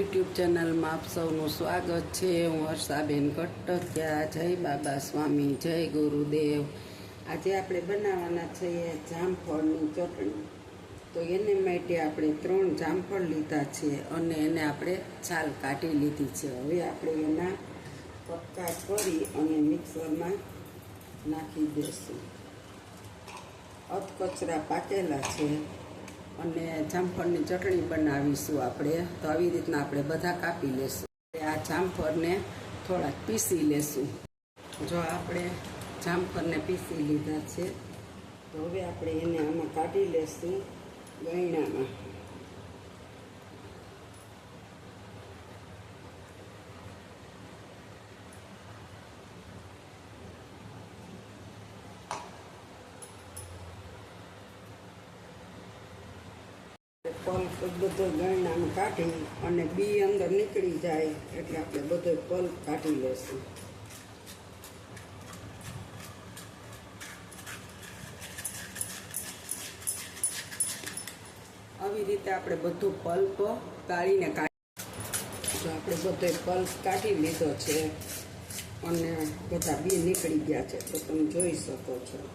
YouTube ચેનલમાં આપ સૌનું સ્વાગત છે। હું હર્ષાબેન કટકિયા। જય બાબા સ્વામી, જય ગુરુદેવ। આજે આપણે બનાવવાના છીએ જામફળની ચટણી। તો એને માટે આપણે 3 જામફળ લીધા છે અને એને આપણે છાલ કાઢી લીધી છે। હવે આપણે એના કટકા કરી અને મિક્સરમાં નાખી દઈશું। અધકચરા પાકેલા છે અને જામફળની ચટણી બનાવીશું આપણે। તો આવી રીતના આપણે બધા કાપી લેશું। આ જામફળને થોડાક પીસી લેશું। જો આપણે જામફળને પીસી લીધા છે તો હવે આપણે એને આમાં કાઢી લેશું ગયણામાં। પલ્પ બધો ગયણામાં કાઢી અને બી અંદર નીકળી જાય એટલે આપણે બધો પલ્પ કાઢી લેશું। આવી રીતે આપણે બધું પલ્પ ગાળીને તો આપણે બધો પલ્પ કાઢી લીધો છે અને બધા બી નીકળી ગયા છે તો તમે જોઈ શકો છો।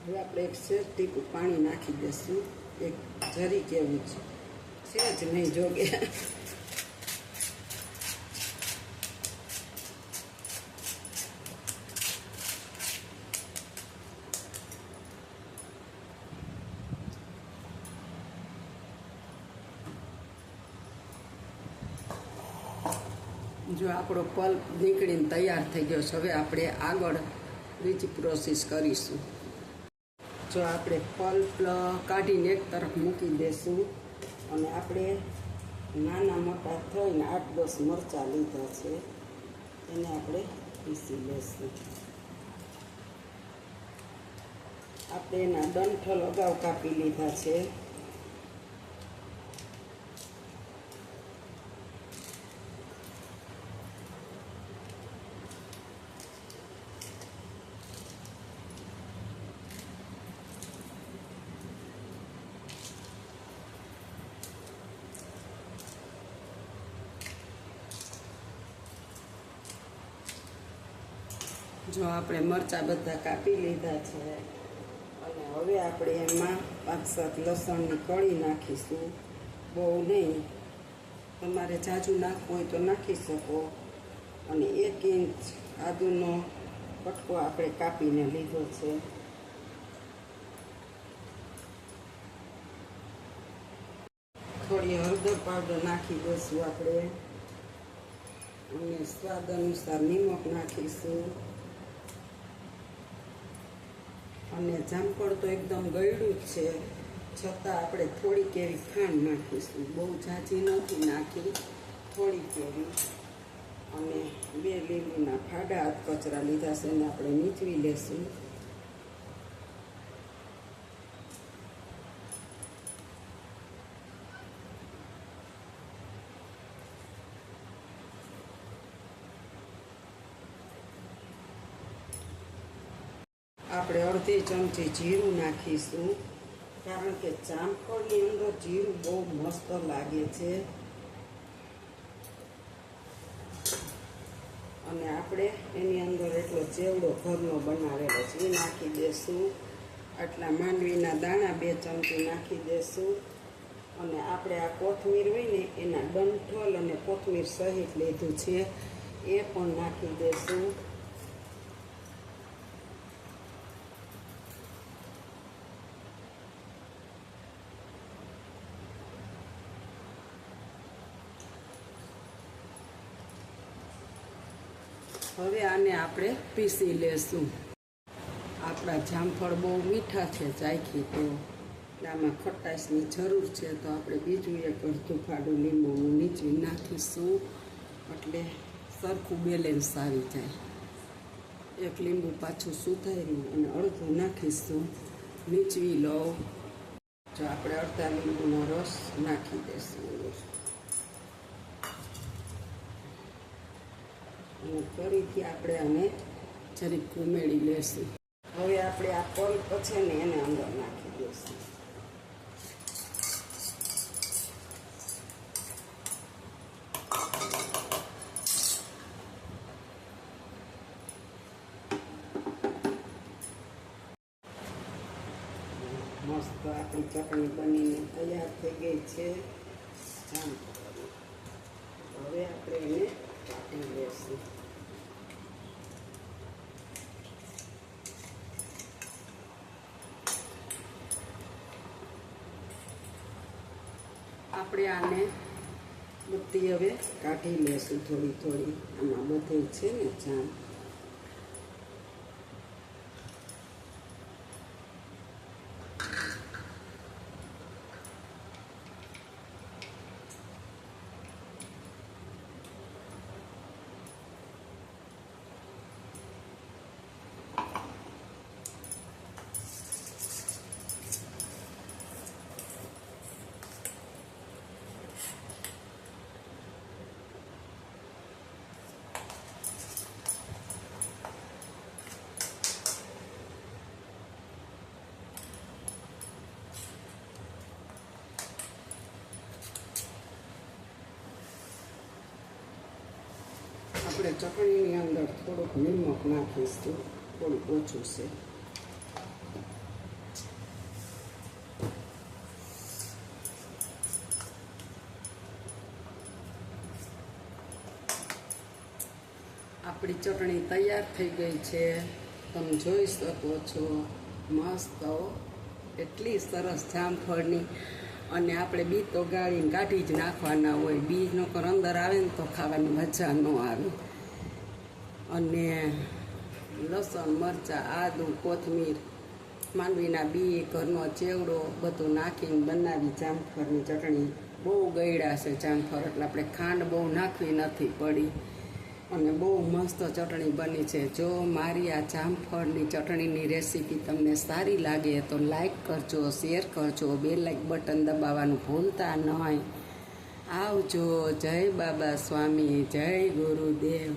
હવે આપણે એક સેજ ટીપું પાણી નાખી દઈશું। એક જરી કેવું છે, સેજ નહીં જોગે। જો આપણો પલ્પ નીકળીને તૈયાર થઈ ગયો છે। હવે આપણે આગળ બીજી પ્રોસેસ કરીશું। જો આપણે પલ્પ કાઢીને એક તરફ મૂકી દઈશું અને આપણે નાના મોટા થઈને 8-10 મરચાં લીધા છે એને આપણે પીસી લઈશું। આપણે એના ડંઠલ અગાઉ કાપી લીધા છે। જો આપણે મરચાં બધા કાપી લીધા છે અને હવે આપણે એમાં 5-7 લસણની કળી નાખીશું। બહુ નહીં, તમારે જાજુ નાખવું હોય તો નાખી શકો। અને 1 ઇંચ આદુનો કટકો આપણે કાપીને લીધો છે। થોડી હળદર પાવડર નાખી દઈશું આપણે અને સ્વાદ અનુસાર નિમક નાખીશું। અને જામફળ તો એકદમ ગળ્યું જ છે છતાં આપણે થોડીક એવી ખાંડ નાખીશું। બહુ ઝાઝી નથી નાખી, થોડીક એવી। અને 2 લીંબુના ફાડા અધકચરા લીધા છે એને આપણે નીચવી લેશું। આપણે અડધી ચમચી જીરું નાખીશું કારણ કે જામફળની અંદર જીરું બહુ મસ્ત લાગે છે। અને આપણે એની અંદર એટલો ચેવડો ઘરનો બનાવેલો છે એ નાખી દઈશું। આટલા માંડવીના દાણા 2 ચમચી નાખી દઈશું। અને આપણે આ કોથમીર હોય ને એના ડંઠલ અને કોથમીર સહિત લીધું છે એ પણ નાખી દઈશું। હવે આને આપણે પીસી લેશું। આપણા જામફળ બહુ મીઠા છે ચાખી તો આમાં ખટાશની જરૂર છે તો આપણે બીજું 1 અડધું ફાડું લીંબુનું નીચવી નાખીશું એટલે સરખું બેલેન્સ આવી જાય। 1 લીંબુ પાછું સુધારી અને અડધું નાખીશું, નીચવી લો। જો આપણે અડધા લીંબુનો રસ નાખી દઈશું અને ફરીથી આપણે આને જરીક ઘૂમેડી લેશું. હવે આપણે આ પલ્પ છે ને એને અંદર નાખી દઈશું. મસ્ત આપણી ચટણી બનીને તૈયાર થઈ ગઈ છે. હવે આપણે એને કાઢી લઈશું. આપણે આને બધી હવે કાઢી લેશું થોડી થોડી. આમાં બધે છે ને જામ. આપણે ચટણીની અંદર થોડુંક નિમક નાખીશું, થોડુંક ઓછું છે. આપણી ચટણી તૈયાર થઈ ગઈ છે. તમે જોઈ શકો છો. મસ્ત એટલી સરસ જામફળની. અને આપણે બી તો ગાળીને કાઢી જ નાખવાના હોય. બી નકર અંદર આવે ને તો ખાવાની મજા ન આવે. અને લસણ, મરચાં, આદું, કોથમીર, માંડવીના બી, ઘરનો ચેવડો બધું નાખીને બનાવી જામફળની ચટણી. બહુ ગળ્યા છે જામફળ, એટલે આપણે ખાંડ બહુ નાખવી નથી પડી. અને બહુ મસ્ત ચટણી બની છે. જો મારી આ જામફળની ચટણીની રેસીપી તમને સારી લાગે તો લાઈક કરજો, શેર કરજો, બેલ લાઈક બટન દબાવવાનું ભૂલતા નહીં. આવજો. જય બાબા સ્વામી, જય ગુરુદેવ.